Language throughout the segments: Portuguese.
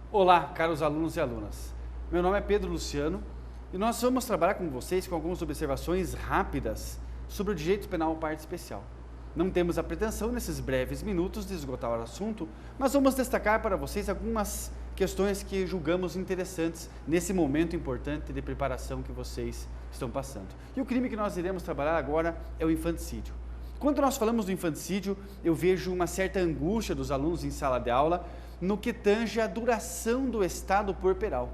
Olá, caros alunos e alunas. Meu nome é Pedro Luciano e nós vamos trabalhar com vocês com algumas observações rápidas sobre o direito penal parte especial. Não temos a pretensão nesses breves minutos de esgotar o assunto, mas vamos destacar para vocês algumas questões que julgamos interessantes nesse momento importante de preparação que vocês estão passando. E o crime que nós iremos trabalhar agora é o infanticídio. Quando nós falamos do infanticídio, eu vejo uma certa angústia dos alunos em sala de aula no que tange a duração do estado puerperal,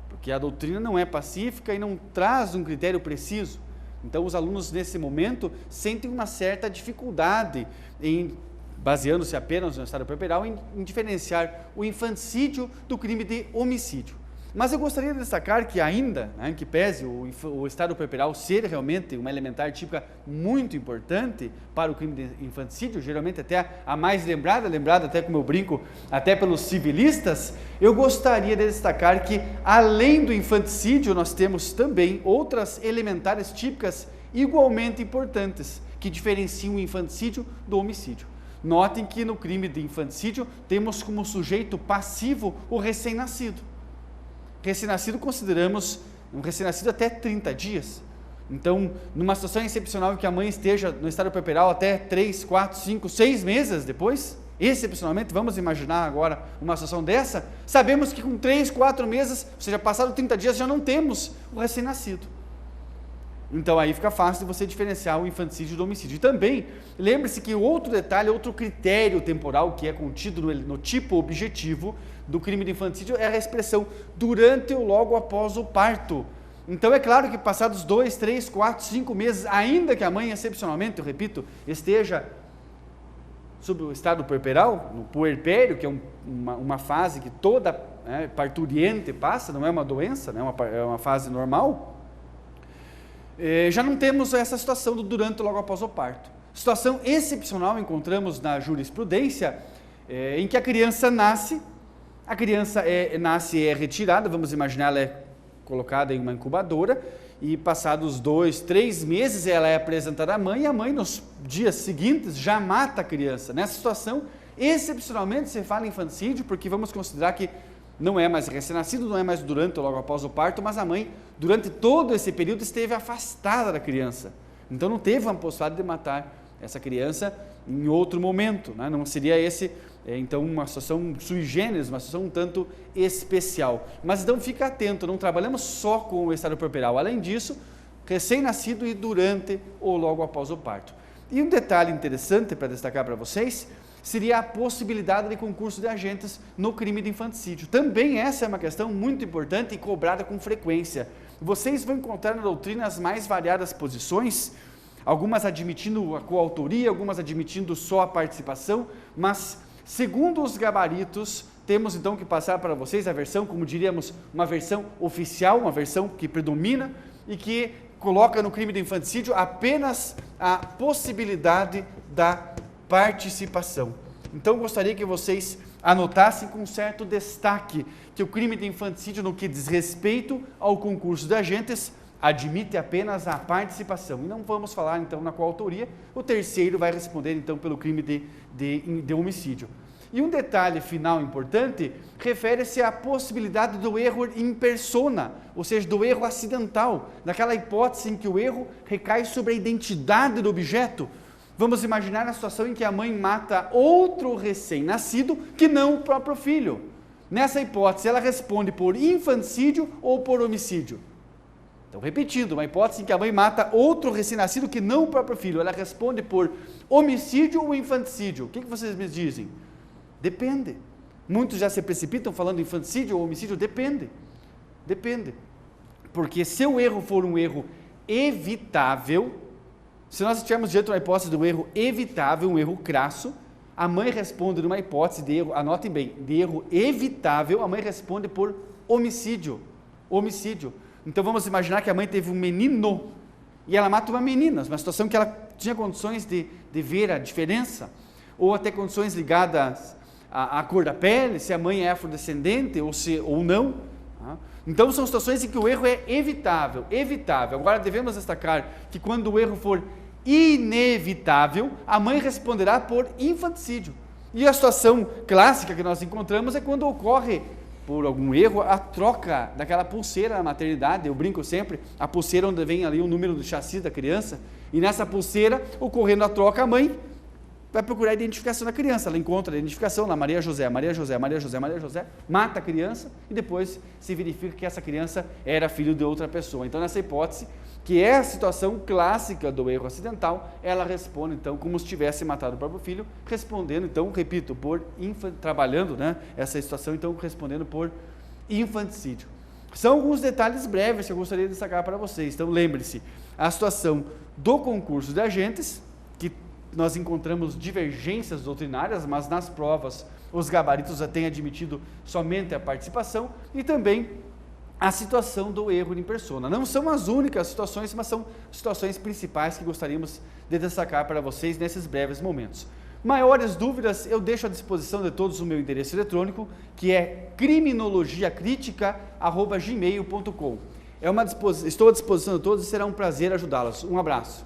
porque a doutrina não é pacífica e não traz um critério preciso. Então os alunos nesse momento sentem uma certa dificuldade em, baseando-se apenas no estado puerperal, em diferenciar o infanticídio do crime de homicídio. Mas eu gostaria de destacar que ainda, em que pese o estado puerperal ser realmente uma elementar típica muito importante para o crime de infanticídio, geralmente até a mais lembrada até como eu brinco, até pelos civilistas, eu gostaria de destacar que além do infanticídio nós temos também outras elementares típicas igualmente importantes, que diferenciam o infanticídio do homicídio. Notem que no crime de infanticídio temos como sujeito passivo o recém-nascido. Recém-nascido consideramos um recém-nascido até 30 dias. Então, numa situação excepcional em que a mãe esteja no estado puerperal até 3, 4, 5, 6 meses depois, excepcionalmente, vamos imaginar agora uma situação dessa, sabemos que com 3, 4 meses, ou seja, passado 30 dias, já não temos o recém-nascido. Então aí fica fácil de você diferenciar o infanticídio do homicídio. E também, lembre-se que outro detalhe, outro critério temporal que é contido no tipo objetivo do crime de infanticídio é a expressão durante ou logo após o parto. Então é claro que passados 2, 3, 4, 5 meses, ainda que a mãe excepcionalmente, eu repito, esteja sob o estado puerperal, no puerpério, que é uma fase que toda parturiente passa, não é uma doença, é uma fase normal, já não temos essa situação do durante ou logo após o parto. Situação excepcional encontramos na jurisprudência, em que a criança nasce é retirada, vamos imaginar, ela é colocada em uma incubadora, e passados 2, 3 meses ela é apresentada à mãe, e a mãe nos dias seguintes já mata a criança. Nessa situação, excepcionalmente se fala em infanticídio, porque vamos considerar que não é mais recém-nascido, não é mais durante ou logo após o parto, mas a mãe, durante todo esse período, esteve afastada da criança. Então não teve uma possibilidade de matar essa criança em outro momento, não seria esse, então, uma situação sui generis, uma situação um tanto especial. Mas então fica atento, não trabalhamos só com o estado puerperal, além disso, recém-nascido e durante ou logo após o parto. E um detalhe interessante para destacar para vocês, seria a possibilidade de concurso de agentes no crime de infanticídio. Também essa é uma questão muito importante e cobrada com frequência. Vocês vão encontrar na doutrina as mais variadas posições, algumas admitindo a coautoria, algumas admitindo só a participação, mas segundo os gabaritos, temos então que passar para vocês a versão, como diríamos, uma versão oficial, uma versão que predomina e que coloca no crime de infanticídio apenas a possibilidade da participação. Então gostaria que vocês anotassem com certo destaque que o crime de infanticídio, no que diz respeito ao concurso de agentes, admite apenas a participação. E não vamos falar então na coautoria, o terceiro vai responder então pelo crime de homicídio. E um detalhe final importante refere-se à possibilidade do erro in persona, ou seja, do erro acidental, naquela hipótese em que o erro recai sobre a identidade do objeto. Vamos imaginar a situação em que a mãe mata outro recém-nascido que não o próprio filho. Nessa hipótese, ela responde por infanticídio ou por homicídio. Então, repetindo, uma hipótese em que a mãe mata outro recém-nascido que não o próprio filho, ela responde por homicídio ou infanticídio. O que vocês me dizem? Depende. Muitos já se precipitam falando infanticídio ou homicídio, depende. Depende. Porque se o erro for um erro evitável, se nós estivermos diante de uma hipótese de um erro evitável, um erro crasso, a mãe responde numa hipótese de erro, anotem bem, de erro evitável, a mãe responde por homicídio. Homicídio. Então vamos imaginar que a mãe teve um menino e ela mata uma menina, uma situação que ela tinha condições de ver a diferença, ou até condições ligadas à cor da pele, se a mãe é afrodescendente ou não. Então são situações em que o erro é evitável. Agora devemos destacar que quando o erro for inevitável, a mãe responderá por infanticídio. E a situação clássica que nós encontramos é quando ocorre, por algum erro, a troca daquela pulseira na maternidade. Eu brinco sempre, a pulseira onde vem ali o número do chassi da criança, e nessa pulseira, ocorrendo a troca, a mãe vai procurar a identificação da criança, ela encontra a identificação na Maria José, mata a criança e depois se verifica que essa criança era filho de outra pessoa. Então, nessa hipótese, que é a situação clássica do erro acidental, ela responde, então, como se tivesse matado o próprio filho, respondendo, então, repito, trabalhando, né, essa situação, então, respondendo por infanticídio. São alguns detalhes breves que eu gostaria de destacar para vocês. Então, lembre-se, a situação do concurso de agentes, que nós encontramos divergências doutrinárias, mas nas provas os gabaritos já têm admitido somente a participação, e também a situação do erro em persona. Não são as únicas situações, mas são situações principais que gostaríamos de destacar para vocês nesses breves momentos. Maiores dúvidas, eu deixo à disposição de todos o meu endereço eletrônico, que é criminologiacritica@gmail.com. Estou à disposição de todos e será um prazer ajudá-los. Um abraço.